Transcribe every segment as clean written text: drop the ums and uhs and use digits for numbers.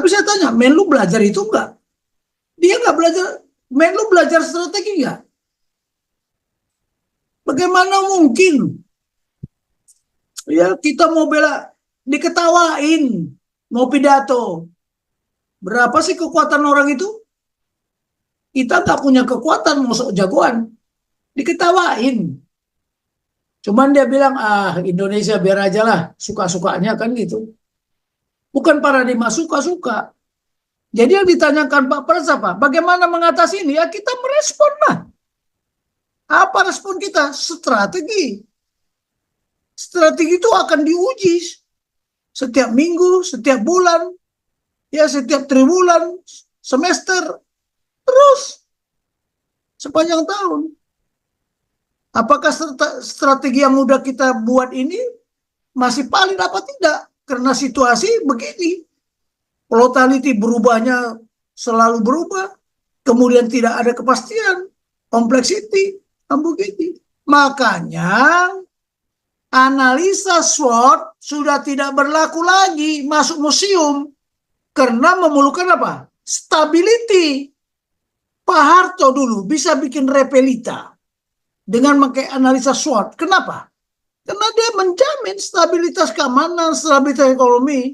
Tapi saya tanya, Menlu belajar itu enggak? Dia enggak belajar. Menlu belajar strategi enggak? Bagaimana mungkin ya kita mau bela, diketawain, mau pidato. Berapa sih kekuatan orang itu? Kita nggak punya kekuatan, mau sok jagoan. Diketawain. Cuman dia bilang, Indonesia biar aja lah, suka-sukanya kan gitu. Bukan paradigma suka-suka. Jadi yang ditanyakan Pak Pras apa? Bagaimana mengatasi ini? Ya kita merespon lah. Apa respon kita? Strategi. Strategi itu akan diuji setiap minggu, setiap bulan, ya setiap triwulan, semester, terus sepanjang tahun. Apakah strategi yang udah kita buat ini masih valid apa tidak? Karena situasi begini. Volatility berubahnya selalu berubah. Kemudian tidak ada kepastian. Complexity, ambiguity. Makanya analisa SWOT sudah tidak berlaku lagi masuk museum. Karena memerlukan apa? Stability. Pak Harto dulu bisa bikin repelita dengan pakai analisa SWOT. Kenapa? Karena dia menjamin stabilitas keamanan, stabilitas ekonomi,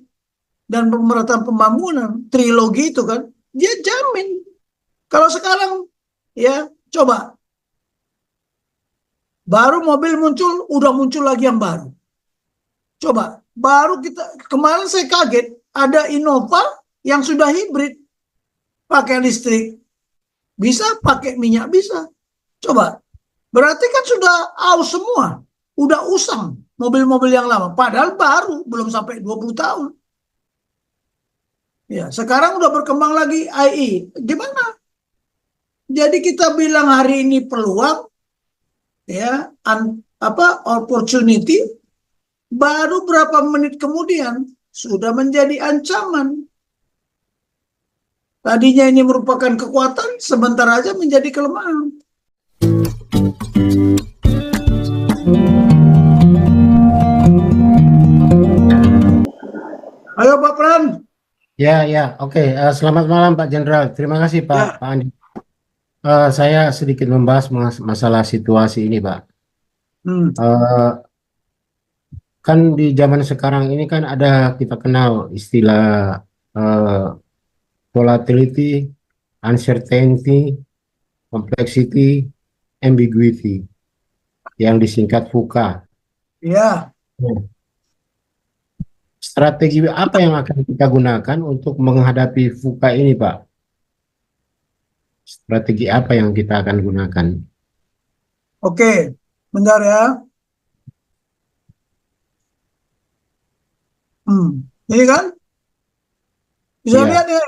dan pemerataan pembangunan. Trilogi itu kan, dia jamin. Kalau sekarang, ya coba. Baru mobil muncul, udah muncul lagi yang baru. Coba, baru kemarin saya kaget, ada Innova yang sudah hibrid. Pakai listrik. Bisa, pakai minyak bisa. Coba. Berarti kan sudah aus semua. Udah usang mobil-mobil yang lama. Padahal baru, belum sampai 20 tahun. Ya, sekarang udah berkembang lagi AI. Gimana? Jadi kita bilang hari ini peluang, ya, opportunity, baru berapa menit kemudian sudah menjadi ancaman. Tadinya ini merupakan kekuatan, sebentar aja menjadi kelemahan. Halo Pak Pran. Ya, oke. Selamat malam Pak Jenderal. Terima kasih Pak Andi. Saya sedikit membahas masalah situasi ini, Pak. Kan di zaman sekarang ini kan ada, kita kenal istilah volatility, uncertainty, complexity, ambiguity, yang disingkat VUCA. Ya. Strategi apa yang akan kita gunakan untuk menghadapi VUCA ini, Pak? Strategi apa yang kita akan gunakan? Oke, bentar ya. Ini kan? Bisa lihat ya?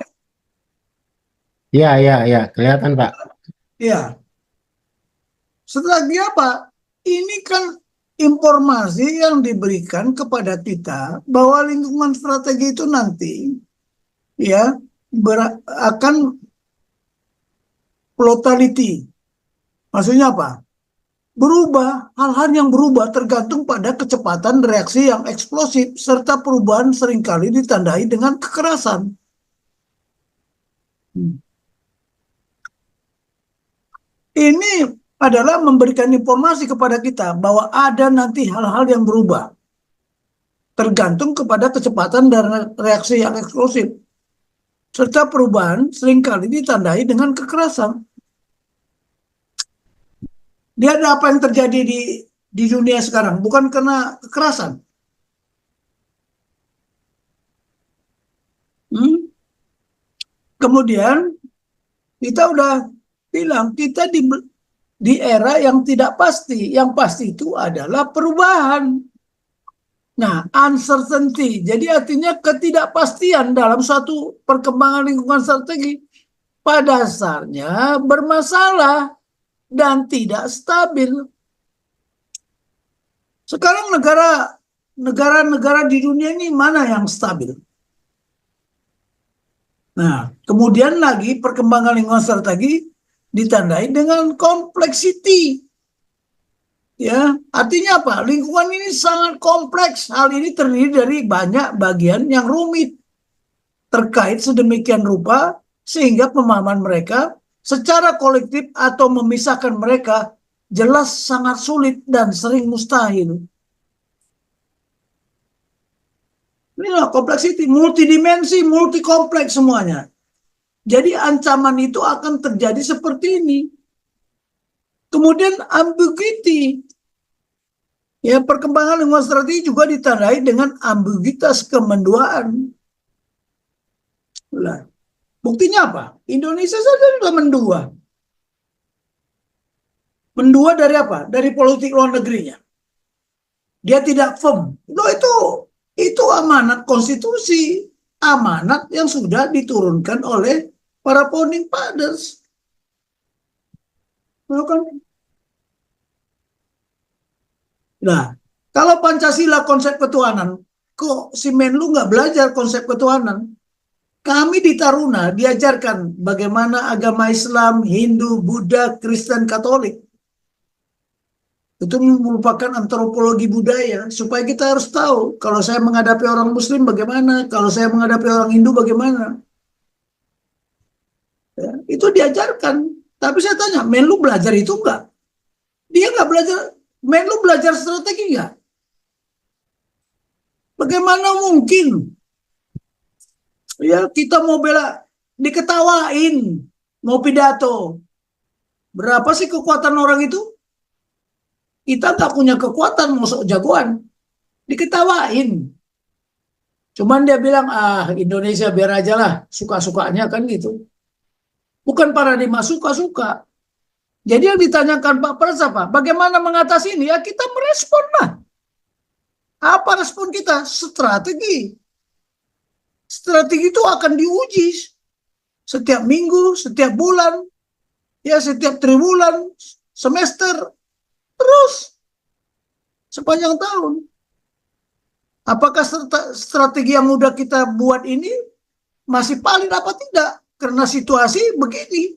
Ya, kelihatan Pak. Iya. Strategi apa? Ini kan informasi yang diberikan kepada kita bahwa lingkungan strategi itu nanti ya akan volatility. Maksudnya apa? Berubah, hal-hal yang berubah tergantung pada kecepatan reaksi yang eksplosif serta perubahan seringkali ditandai dengan kekerasan. Ini adalah memberikan informasi kepada kita bahwa ada nanti hal-hal yang berubah tergantung kepada kecepatan dan reaksi yang eksplosif serta perubahan seringkali ditandai dengan kekerasan. Lihat apa yang terjadi di dunia sekarang, bukan karena kekerasan. Kemudian kita udah bilang kita di era yang tidak pasti. Yang pasti itu adalah perubahan. Nah, uncertainty. Jadi artinya ketidakpastian dalam suatu perkembangan lingkungan strategi pada dasarnya bermasalah dan tidak stabil. Sekarang negara-negara di dunia ini mana yang stabil? Nah, kemudian lagi perkembangan lingkungan strategi ditandai dengan complexity. Ya, artinya apa? Lingkungan ini sangat kompleks. Hal ini terdiri dari banyak bagian yang rumit. terkait sedemikian rupa sehingga pemahaman mereka secara kolektif atau memisahkan mereka jelas sangat sulit dan sering mustahil. Inilah complexity, multidimensi, multikompleks semuanya. Jadi ancaman itu akan terjadi seperti ini. Kemudian ambiguity. Ya, perkembangan lingkungan strategi juga ditandai dengan ambiguitas kemenduaan. Nah, buktinya apa? Indonesia saja sudah mendua. Mendua dari apa? Dari politik luar negerinya. Dia tidak firm. Loh, itu amanat konstitusi, amanat yang sudah diturunkan oleh para founding fathers. Nah, kalau Pancasila konsep ketuhanan, kok si Menlu nggak belajar konsep ketuhanan? Kami di Taruna diajarkan bagaimana agama Islam, Hindu, Buddha, Kristen, Katolik. Itu merupakan antropologi budaya, supaya kita harus tahu, kalau saya menghadapi orang Muslim bagaimana, kalau saya menghadapi orang Hindu bagaimana. Ya, itu diajarkan. Tapi saya tanya, Menlu belajar itu enggak? Dia nggak belajar. Menlu belajar strategi nggak? Bagaimana mungkin ya kita mau bela, diketawain, mau pidato. Berapa sih kekuatan orang itu? Kita nggak punya kekuatan, mau sok jagoan. Diketawain. Cuman dia bilang, Indonesia biar aja lah, suka-sukanya kan gitu. Bukan paradigma suka-suka. Jadi yang ditanyakan Pak Pras apa? Bagaimana mengatasi ini? Ya kita merespon lah. Apa respon kita? Strategi. Strategi itu akan diuji setiap minggu, setiap bulan, ya setiap triwulan, semester, terus sepanjang tahun. Apakah strategi yang udah kita buat ini masih valid apa tidak? Karena situasi begini.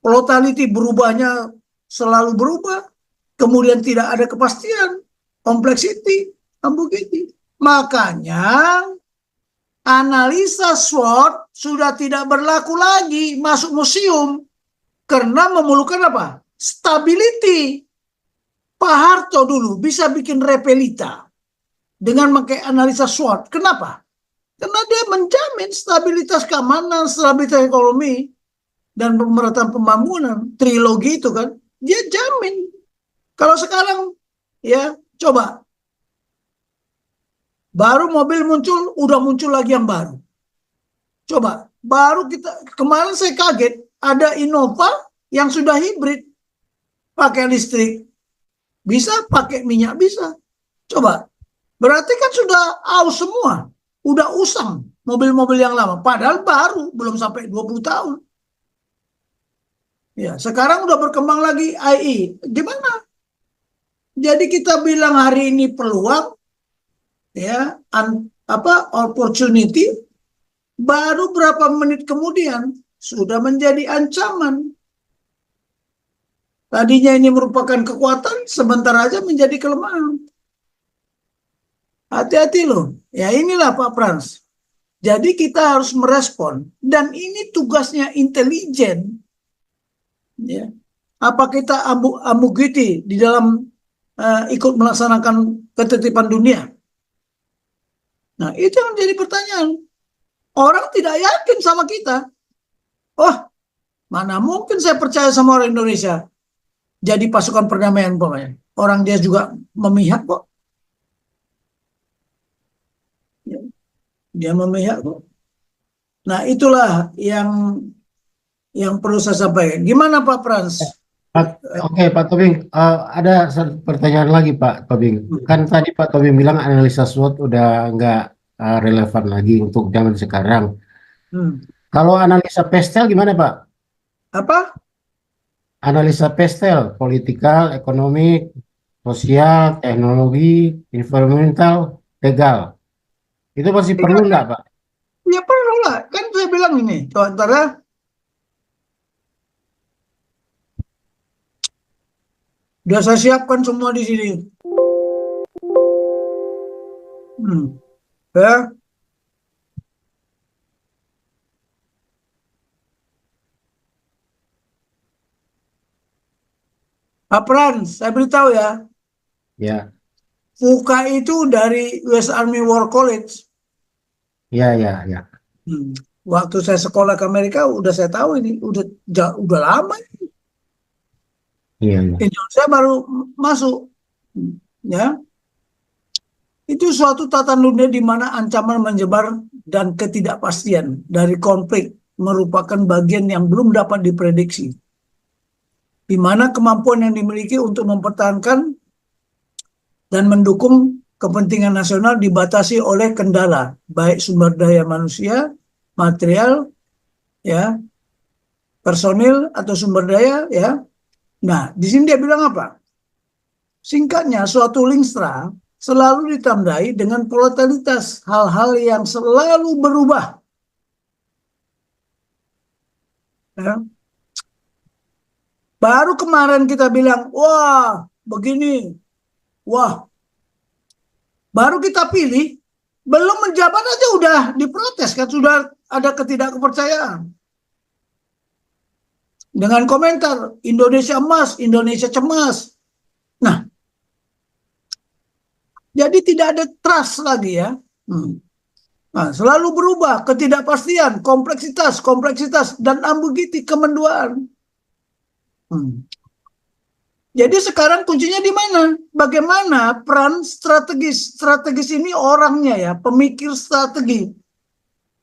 Volatility berubahnya selalu berubah. Kemudian tidak ada kepastian. Complexity, ambiguity. Makanya analisa SWOT sudah tidak berlaku lagi masuk museum. Karena memerlukan apa? Stability. Pak Harto dulu bisa bikin repelita dengan pakai analisa SWOT. Kenapa? Karena dia menjamin stabilitas keamanan, stabilitas ekonomi, dan pemerataan pembangunan. Trilogi itu kan, dia jamin. Kalau sekarang, ya coba. Baru mobil muncul, udah muncul lagi yang baru. Coba, baru kemarin saya kaget, ada Innova yang sudah hibrid. Pakai listrik. Bisa, pakai minyak bisa. Coba, berarti kan sudah aus semua. Udah usang mobil-mobil yang lama. Padahal baru, belum sampai 20 tahun. Ya, sekarang udah berkembang lagi AI. Gimana? Jadi kita bilang hari ini peluang, ya, opportunity, baru berapa menit kemudian sudah menjadi ancaman. Tadinya ini merupakan kekuatan, sebentar aja menjadi kelemahan. Hati-hati loh. Ya inilah Pak Frans. Jadi kita harus merespon. Dan ini tugasnya intelijen. Ya. Apa kita ambiguity di dalam ikut melaksanakan ketertiban dunia? Nah itu yang menjadi pertanyaan. Orang tidak yakin sama kita. Oh, mana mungkin saya percaya sama orang Indonesia jadi pasukan perdamaian pokoknya. Orang dia juga memihak kok. Dia memihak kok. Nah itulah yang perlu saya sampaikan. Gimana Pak Frans? Oke, Pak Tobing, ada satu pertanyaan lagi Pak Tobing. Kan tadi Pak Tobing bilang analisa SWOT udah nggak relevan lagi untuk zaman sekarang. Kalau analisa PESTEL gimana Pak? Apa? Analisa PESTEL, politikal, ekonomi, sosial, teknologi, environmental, legal. Itu masih perlu nggak Pak? Ya perlu lah. Kan saya bilang ini. Coba ntar ya. Udah saya siapkan semua di sini. Ya. Pak Frans, saya beritahu ya, Ya, FUKA itu dari US Army War College. ya, ya, ya. Waktu saya sekolah ke Amerika, udah saya tahu ini, udah lama. Iya, iya. Indonesia baru masuk, ya. Itu suatu tatanan dunia di mana ancaman menyebar dan ketidakpastian dari konflik merupakan bagian yang belum dapat diprediksi, di mana kemampuan yang dimiliki untuk mempertahankan dan mendukung kepentingan nasional dibatasi oleh kendala, baik sumber daya manusia, material, ya, personil atau sumber daya, ya. Nah, di sini dia bilang apa? Singkatnya, suatu lingstra selalu ditandai dengan volatilitas, hal-hal yang selalu berubah. Ya. Baru kemarin kita bilang, wah, begini, wah, baru kita pilih, belum menjabat aja udah diprotes kan, sudah ada ketidakpercayaan. Dengan komentar, Indonesia emas, Indonesia cemas. Nah, jadi tidak ada trust lagi ya. Nah, selalu berubah, ketidakpastian, kompleksitas, dan ambiguity, kemenduaan. Jadi sekarang kuncinya di mana? Bagaimana peran strategis? Strategis ini orangnya ya, pemikir strategi.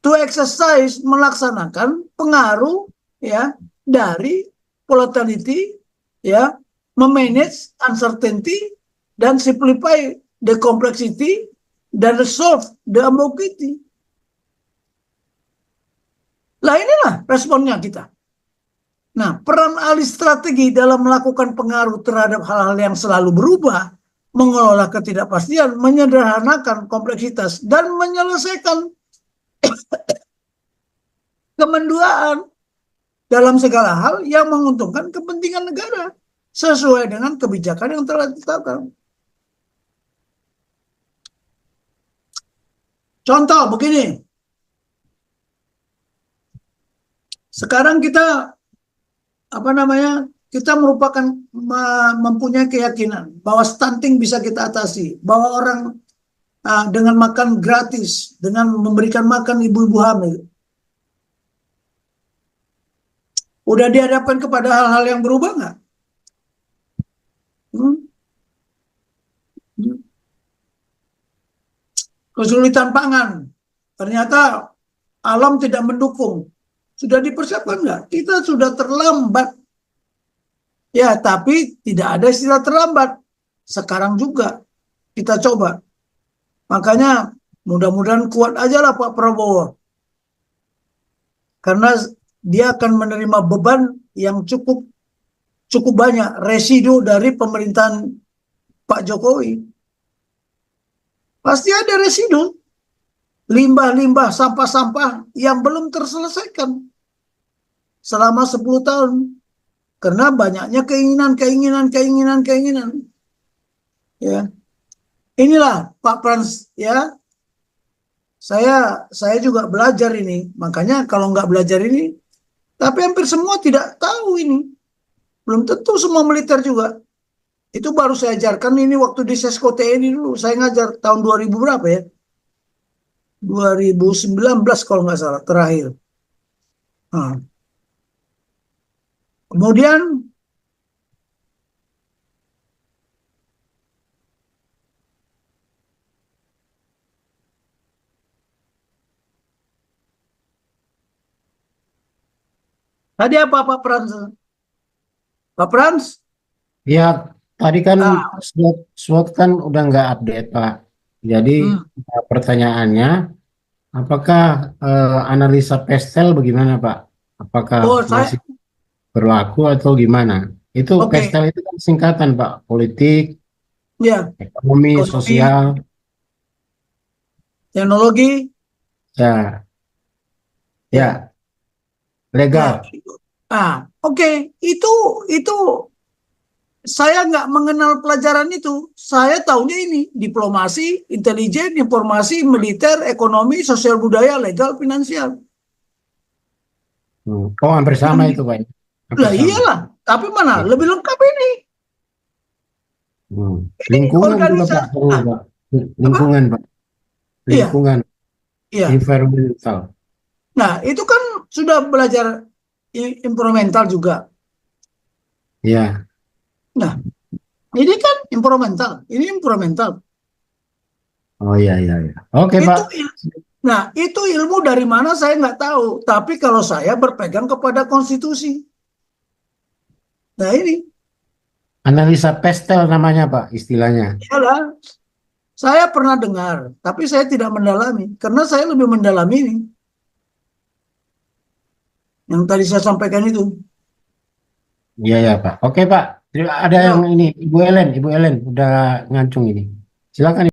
To exercise, melaksanakan pengaruh ya dari volatility, ya, memanage uncertainty, dan simplify the complexity, dan resolve the ambiguity. Lah inilah responnya kita. Nah, peran ahli strategi dalam melakukan pengaruh terhadap hal-hal yang selalu berubah, mengelola ketidakpastian, menyederhanakan kompleksitas, dan menyelesaikan kemenduaan dalam segala hal yang menguntungkan kepentingan negara sesuai dengan kebijakan yang telah ditetapkan. Contoh begini, sekarang kita kita merupakan mempunyai keyakinan bahwa stunting bisa kita atasi, bahwa orang dengan makan gratis, dengan memberikan makan ibu-ibu hamil, udah dihadapkan kepada hal-hal yang berubah nggak? Kesulitan pangan, ternyata alam tidak mendukung. Sudah dipersiapkan nggak? Kita sudah terlambat. Ya, tapi tidak ada istilah terlambat. Sekarang juga kita coba. Makanya mudah-mudahan kuat aja lah Pak Prabowo. Karena dia akan menerima beban yang cukup banyak, residu dari pemerintahan Pak Jokowi. Pasti ada residu, limbah-limbah, sampah-sampah yang belum terselesaikan selama 10 tahun. Karena banyaknya keinginan. Ya. Inilah Pak Frans ya. Saya juga belajar ini. Makanya kalau nggak belajar ini, tapi hampir semua tidak tahu ini. Belum tentu semua militer juga. Itu baru saya ajarkan ini waktu di Sesko TNI dulu. Saya ngajar tahun 2000 berapa ya? 2019 kalau nggak salah, terakhir. Nah. Kemudian tadi apa Pak Frans? Pak Frans? Ya, tadi kan SWOT kan udah nggak update, Pak. Jadi pertanyaannya, apakah analisa PESTEL bagaimana, Pak? Apakah masih berlaku atau gimana? Itu PESTEL itu kan singkatan, Pak. Politik, ya, ekonomi, sosial, teknologi, ya, legal. Oke. Itu saya nggak mengenal pelajaran itu. Saya tahunya ini diplomasi, intelijen, informasi, militer, ekonomi, sosial budaya, legal, finansial. Oh, hampir sama itu, Pak. Lah iyalah, tapi mana lebih lengkap ini. Lingkungan juga Pak, organisasi. perlu Nah, Pak. apa? Lingkungan Pak, Iya, lingkungan, iya. environmental. Nah, itu kan sudah belajar implemental juga. Ya, Nah, ini kan implemental, ini implemental. oh iya iya iya. Oke Pak. Itu nah, itu ilmu dari mana saya nggak tahu. Tapi kalau saya berpegang kepada konstitusi. Nah, ini Analisa pestel namanya Pak, istilahnya. adalah saya pernah dengar, tapi saya tidak mendalami karena saya lebih mendalami ini yang tadi saya sampaikan itu. Iya ya Pak. Oke Pak. Ada yang Ya. ini, Ibu Ellen udah ngancung ini. Silakan.